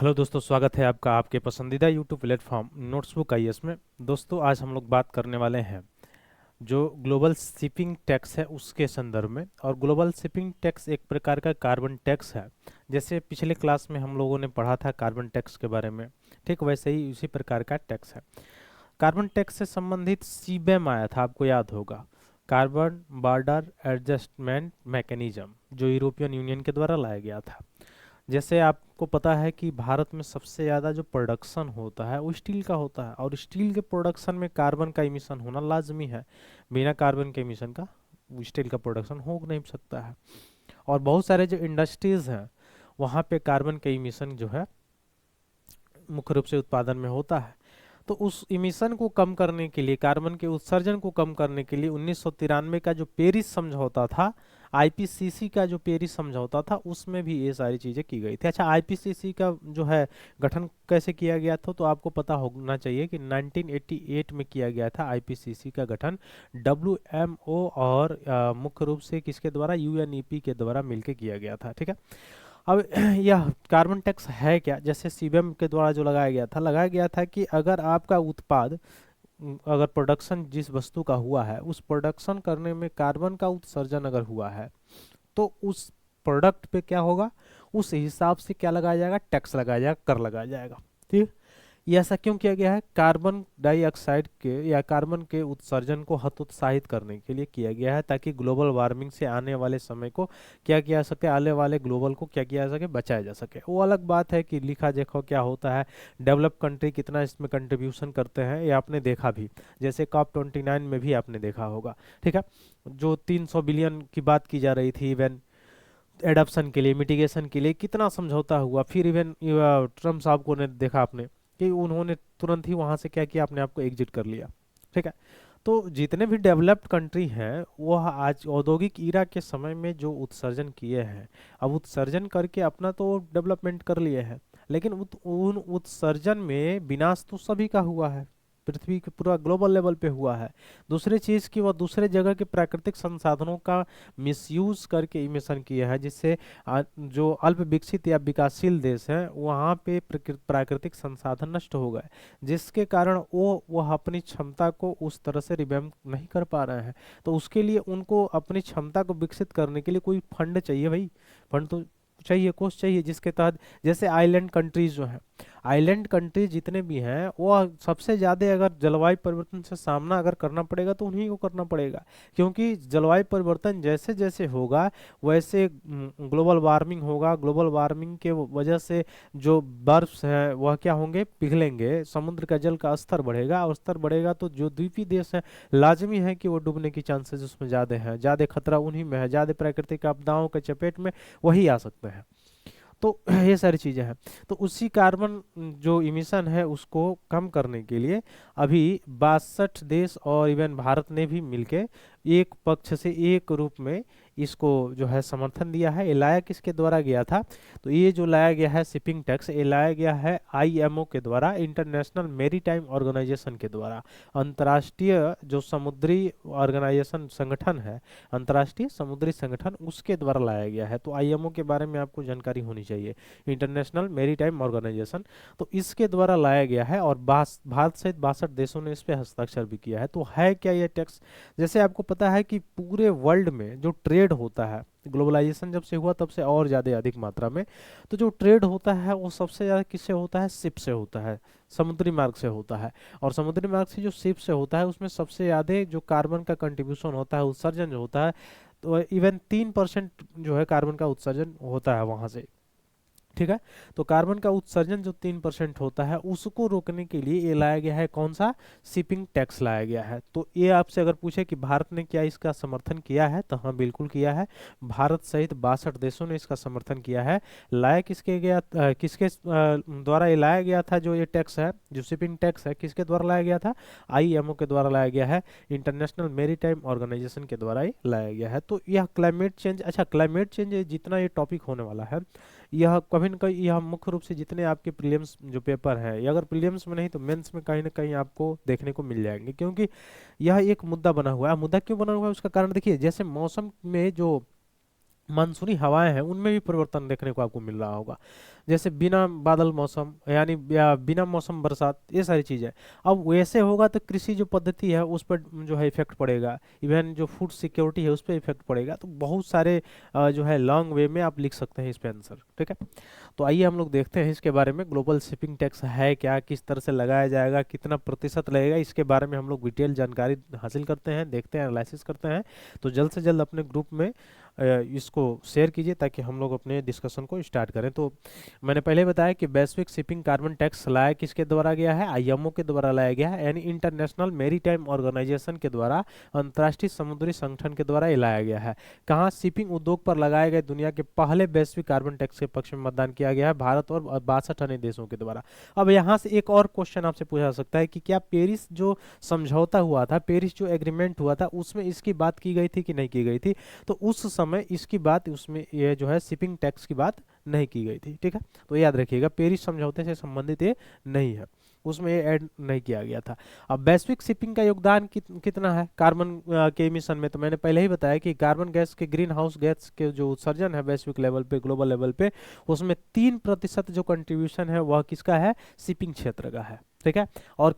Hello दोस्तों, स्वागत है आपका आपके पसंदीदा यूट्यूब प्लेटफॉर्म नोट्सबुक आईएएस में। दोस्तों, आज हम लोग बात करने वाले हैं जो ग्लोबल शिपिंग टैक्स है उसके संदर्भ में। और ग्लोबल शिपिंग टैक्स एक प्रकार का कार्बन टैक्स है। जैसे पिछले क्लास में हम लोगों ने पढ़ा था कार्बन टैक्स के बारे में, ठीक वैसे ही उसी प्रकार का टैक्स है। कार्बन टैक्स से संबंधित सीबेम आया था, आपको याद होगा, कार्बन बॉर्डर एडजस्टमेंट मैकेनिज्म, जो यूरोपियन यूनियन के द्वारा लाया गया था। जैसे आपको पता है कि भारत में सबसे ज़्यादा जो प्रोडक्शन होता है वो स्टील का होता है, और स्टील के प्रोडक्शन में कार्बन का इमिशन होना लाजमी है। बिना कार्बन के इमिशन का स्टील का प्रोडक्शन हो नहीं सकता है। और बहुत सारे जो इंडस्ट्रीज हैं वहाँ पे कार्बन के इमिशन जो है मुख्य रूप से उत्पादन में होता है। तो उस इमिशन को कम करने के लिए, कार्बन के उत्सर्जन को कम करने के लिए 1993 का जो पेरिस समझौता था, आईपीसीसी का जो पेरिस समझौता था, उसमें भी ये सारी चीज़ें की गई थी। अच्छा, आईपीसीसी का जो है गठन कैसे किया गया था, तो आपको पता होना चाहिए कि 1988 में किया गया था आईपीसीसी का गठन डब्ल्यूएमओ और मुख्य रूप से किसके द्वारा, यूएनईपी के द्वारा मिलकर किया गया था। ठीक है। अब यह कार्बन टैक्स है क्या? जैसे सीबीएम के द्वारा जो लगाया गया था कि अगर आपका उत्पाद, अगर प्रोडक्शन जिस वस्तु का हुआ है उस प्रोडक्शन करने में कार्बन का उत्सर्जन अगर हुआ है तो उस प्रोडक्ट पे क्या होगा, उस हिसाब से क्या लगाया जाएगा, टैक्स लगाया जाएगा, कर लगाया जाएगा। ठीक। ये ऐसा क्यों किया गया है? कार्बन डाइऑक्साइड के या कार्बन के उत्सर्जन को हतोत्साहित करने के लिए किया गया है, ताकि ग्लोबल वार्मिंग से आने वाले समय को क्या किया जा सके, आने वाले ग्लोबल को क्या किया जा सके, बचाया जा सके। वो अलग बात है कि लिखा देखो क्या होता है, डेवलप कंट्री कितना इसमें कंट्रीब्यूशन करते हैं, ये आपने देखा भी। जैसे COP29 में भी आपने देखा होगा। ठीक है। जो 300 बिलियन की बात की जा रही थी, इवन एडप्शन के लिए, मिटिगेशन के लिए कितना समझौता हुआ। फिर इवन ट्रम्प साहब को ने देखा आपने कि उन्होंने तुरंत ही वहां से क्या किया, अपने आप को एग्जिट कर लिया। ठीक है। तो जितने भी डेवलप्ड कंट्री हैं वह आज औद्योगिक ईरा के समय में जो उत्सर्जन किए हैं, अब उत्सर्जन करके अपना तो डेवलपमेंट कर लिए हैं, लेकिन उन उत्सर्जन में विनाश तो सभी का हुआ है, पृथ्वी के पूरा ग्लोबल लेवल पे हुआ है। दूसरी चीज कि वह दूसरे जगह के प्राकृतिक संसाधनों का मिसयूज करके इमिशन किया है, जिससे जो अल्प विकसित या विकासशील देश हैं वहाँ पे प्राकृतिक संसाधन नष्ट हो गए, जिसके कारण वह अपनी क्षमता को उस तरह से रिवैम्प नहीं कर पा रहे हैं। तो उसके लिए उनको अपनी क्षमता को विकसित करने के लिए कोई फंड चाहिए भाई। फंड तो चाहिए, कोष चाहिए, जिसके तहत जैसे आइलैंड कंट्रीज जो हैं, आइलैंड कंट्रीज जितने भी हैं वो सबसे ज़्यादा अगर जलवायु परिवर्तन से सामना अगर करना पड़ेगा तो उन्हीं को करना पड़ेगा, क्योंकि जलवायु परिवर्तन जैसे जैसे होगा वैसे ग्लोबल वार्मिंग होगा। ग्लोबल वार्मिंग के वजह से जो बर्फ है वह क्या होंगे, पिघलेंगे, समुद्र का जल का स्तर बढ़ेगा, और स्तर बढ़ेगा तो जो द्वीपीय देश है लाजमी है कि वो डूबने की चांसेस उसमें ज़्यादा हैं, ज़्यादा खतरा उन्हीं में है, ज़्यादा प्राकृतिक आपदाओं के चपेट में वही आ सकते हैं। तो ये सारी चीज़ें हैं। तो उसी कार्बन जो इमिशन है उसको कम करने के लिए अभी 62 देश और इवन भारत ने भी मिलके एक पक्ष से एक रूप में इसको जो है समर्थन दिया है। ये लाया किसके द्वारा गया था? तो ये जो लाया गया है शिपिंग टैक्स, ये लाया गया है आईएमओ के द्वारा, इंटरनेशनल मेरीटाइम ऑर्गेनाइजेशन के द्वारा। अंतर्राष्ट्रीय जो समुद्री ऑर्गेनाइजेशन संगठन है, अंतर्राष्ट्रीय समुद्री संगठन, उसके द्वारा लाया गया है। तो आईएमओ के बारे में आपको जानकारी होनी चाहिए, इंटरनेशनल मेरीटाइम ऑर्गेनाइजेशन। तो इसके द्वारा लाया गया है और भारत सहित 62 देशों ने इस पे हस्ताक्षर भी किया है। तो है क्या ये टैक्स? जैसे आपको पता है कि पूरे वर्ल्ड में जो ट्रेड होता है, ग्लोबलाइजेशन जब से हुआ तब से और ज़्यादा अधिक मात्रा में, तो जो ट्रेड होता है वो सबसे ज़्यादा किससे होता है? शिप से होता है, समुद्री मार्ग से होता है। और समुद्री मार्ग से जो शिप से होता है उसमें सबसे ज़्यादा जो कार्बन का कंट्रीब्यूशन होता है, उत्सर्जन जो होता है, तो इवन 3% जो है कार्बन का उत्सर्जन होता है वहाँ से। ठीक है। तो कार्बन का उत्सर्जन जो 3% होता है उसको रोकने के लिए ये लाया गया है, कौन सा? शिपिंग टैक्स लाया गया है। तो ये आपसे अगर पूछे कि भारत ने क्या इसका समर्थन किया है, तो हाँ बिल्कुल किया है। भारत सहित 62 देशों ने इसका समर्थन किया है। लाया किसके गया, किसके द्वारा ये लाया गया था? जो ये टैक्स है, जो शिपिंग टैक्स है, किसके द्वारा लाया गया था? आईएमओ के द्वारा लाया गया है, इंटरनेशनल मेरीटाइम ऑर्गेनाइजेशन के द्वारा ये लाया गया है। तो यह क्लाइमेट चेंज, अच्छा क्लाइमेट चेंज जितना ये टॉपिक होने वाला है, यह कभी न कहीं, यह मुख्य रूप से जितने आपके प्रीलिम्स जो पेपर हैं, या अगर प्रीलिम्स में नहीं तो मेंस में कहीं ना कहीं आपको देखने को मिल जाएंगे, क्योंकि यह एक मुद्दा बना हुआ है। मुद्दा क्यों बना हुआ है उसका कारण देखिए, जैसे मौसम में जो मानसूनी हवाएं हैं उनमें भी परिवर्तन देखने को आपको मिल रहा होगा। जैसे बिना बादल मौसम यानी या बिना मौसम बरसात, ये सारी चीज़ें। अब वैसे होगा तो कृषि जो पद्धति है उस पर जो है इफेक्ट पड़ेगा, इवन जो फूड सिक्योरिटी है उस पर इफेक्ट पड़ेगा। तो बहुत सारे जो है लॉन्ग वे में आप लिख सकते हैं इस पे आंसर, ठीक है। तो आइए हम लोग देखते हैं इसके बारे में, ग्लोबल शिपिंग टैक्स है क्या, किस तरह से लगाया जाएगा, कितना प्रतिशत लगेगा, इसके बारे में हम लोग डिटेल जानकारी हासिल करते हैं, देखते हैं, एनालिसिस करते हैं। तो जल्द से जल्द अपने ग्रुप में इसको शेयर कीजिए ताकि हम लोग अपने डिस्कशन को स्टार्ट करें। तो मैंने पहले बताया कि वैश्विक शिपिंग कार्बन टैक्स लाया किसके द्वारा गया है, आईएमओ के द्वारा लाया गया है, यानी इंटरनेशनल मैरीटाइम ऑर्गेनाइजेशन के द्वारा, अंतर्राष्ट्रीय समुद्री संगठन के द्वारा ये लाया गया है। कहाँ, शिपिंग उद्योग पर लगाए गए दुनिया के पहले वैश्विक कार्बन टैक्स के पक्ष में मतदान किया गया है भारत और 62 अन्य देशों के द्वारा। अब यहाँ से एक और क्वेश्चन आपसे पूछा जा सकता है कि क्या पेरिस जो समझौता हुआ था, पेरिस जो एग्रीमेंट हुआ था, उसमें इसकी बात की गई थी कि नहीं की गई थी। तो उस समय इसकी बात, उसमें ये जो है शिपिंग टैक्स की बात नहीं की गई थी, ठीक है। तो याद रखिएगा पेरिस समझौते से संबंधित ये नहीं है, उसमें ये ऐड नहीं किया गया था। अब वैश्विक शिपिंग का योगदान कितना है कार्बन के इमिशन में, तो मैंने पहले ही बताया कि कार्बन गैस के, ग्रीन हाउस गैस के जो उत्सर्जन है वैश्विक लेवल पे, ग्लोबल लेवल पे, उसमें 3% जो कंट्रीब्यूशन है वह किसका है, शिपिंग क्षेत्र का है, ठीक है। और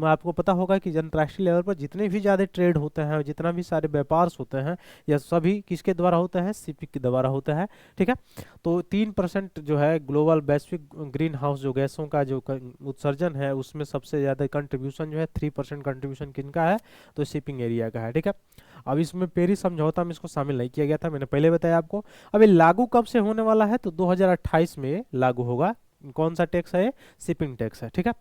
आपको पता होगा कि अंतर्राष्ट्रीय लेवल पर जितने भी ज़्यादा ट्रेड होते हैं, जितना भी सारे व्यापार होते हैं, यह सभी किसके द्वारा होता है, शिपिंग के द्वारा होता है, ठीक है। तो 3% जो है ग्लोबल वैश्विक ग्रीन हाउस जो गैसों का जो उत्सर्जन है, उसमें सबसे ज़्यादा कंट्रीब्यूशन जो है 3% कंट्रीब्यूशन किनका है, तो शिपिंग एरिया का है, ठीक है। अब इसमें पेरिस समझौता में इसको शामिल नहीं किया गया था, मैंने पहले बताया आपको। अब ये लागू कब से होने वाला है, तो 2028 में लागू होगा। कौन सा टैक्स है, शिपिंग टैक्स है, ठीक है।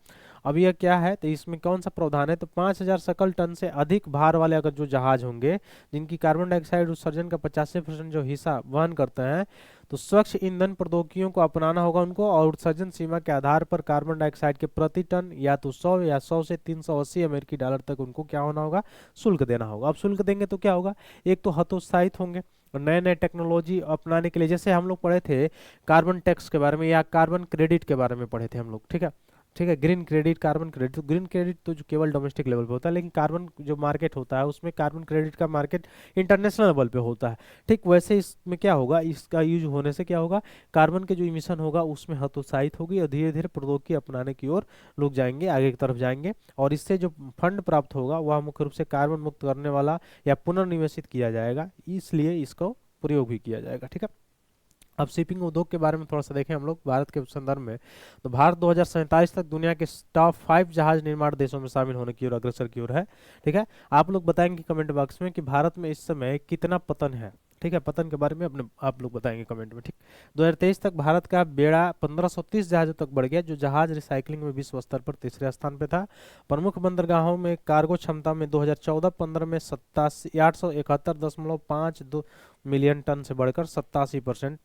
अब यह क्या है, तो इसमें कौन सा प्रावधान है, तो 5000 सकल टन से अधिक भार वाले अगर जो जहाज होंगे जिनकी कार्बन डाइऑक्साइड उत्सर्जन का 85% जो हिस्सा वहन करते हैं, तो स्वच्छ ईंधन प्रौद्योगिकियों को अपनाना होगा उनको, और उत्सर्जन सीमा के आधार पर कार्बन डाइऑक्साइड के प्रति टन या तो 100 या 100 से 380 अमेरिकी डॉलर तक उनको क्या होना होगा, शुल्क देना होगा। अब शुल्क देंगे तो क्या होगा, एक तो हतोत्साहित होंगे और नए नए टेक्नोलॉजी अपनाने के लिए, जैसे हम लोग पढ़े थे कार्बन टैक्स के बारे में या कार्बन क्रेडिट के बारे में पढ़े थे हम लोग, ठीक है। ठीक है, ग्रीन क्रेडिट, कार्बन क्रेडिट। तो ग्रीन क्रेडिट तो जो केवल डोमेस्टिक लेवल पे होता है, लेकिन कार्बन जो मार्केट होता है उसमें कार्बन क्रेडिट का मार्केट इंटरनेशनल लेवल पे होता है। ठीक वैसे इसमें क्या होगा, इसका यूज होने से क्या होगा, कार्बन के जो इमिशन होगा उसमें हतोत्साहित होगी और धीरे धीरे प्रौद्योगिकी अपनाने की ओर लोग जाएंगे, आगे की तरफ जाएंगे, और इससे जो फंड प्राप्त होगा वह मुख्य रूप से कार्बन मुक्त करने वाला या पुनर्निवेशित किया जाएगा, इसलिए इसको प्रयोग भी किया जाएगा, ठीक है। अब शिपिंग उद्योग के बारे में थोड़ा सा देखें हम लोग भारत के संदर्भ में, तो भारत 2047 तक दुनिया के टॉप 5 जहाज निर्माण देशों में शामिल होने की ओर अग्रसर की ओर है, ठीक है। आप लोग बताएंगे कमेंट बॉक्स में कि भारत में इस समय कितना पतन है, ठीक है। पतन के बारे में अपने आप लोग बताएंगे कमेंट में, ठीक। 2023 तक भारत का बेड़ा 1530 जहाजों तक बढ़ गया, जो जहाज रिसाइकलिंग में विश्व स्तर पर तीसरे स्थान पे था। प्रमुख बंदरगाहों में कार्गो क्षमता में 2014-15 में 871.52 मिलियन टन से बढ़कर 87%,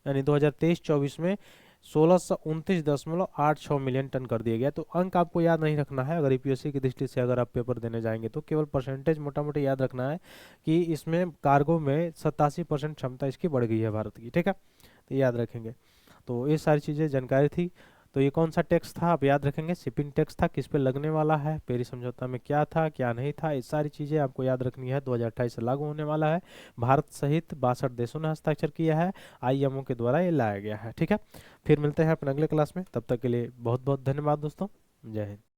यानी 2023-24 में 1629.86 मिलियन टन कर दिया गया। तो अंक आपको याद नहीं रखना है, अगर यूपीएससी की दृष्टि से अगर आप पेपर देने जाएंगे तो केवल परसेंटेज मोटा मोटी याद रखना है कि इसमें कार्गो में 87% क्षमता इसकी बढ़ गई है भारत की, ठीक है। तो याद रखेंगे। तो ये सारी चीज़ें जानकारी थी। तो ये कौन सा टैक्स था आप याद रखेंगे, शिपिंग टैक्स था, किस पे लगने वाला है, पेरिस समझौता में क्या था क्या नहीं था, ये सारी चीज़ें आपको याद रखनी है। 2028 से लागू होने वाला है, भारत सहित 62 देशों ने हस्ताक्षर किया है, आईएमओ के द्वारा ये लाया गया है, ठीक है। फिर मिलते हैं अपने अगले क्लास में, तब तक के लिए बहुत बहुत धन्यवाद दोस्तों, जय हिंद।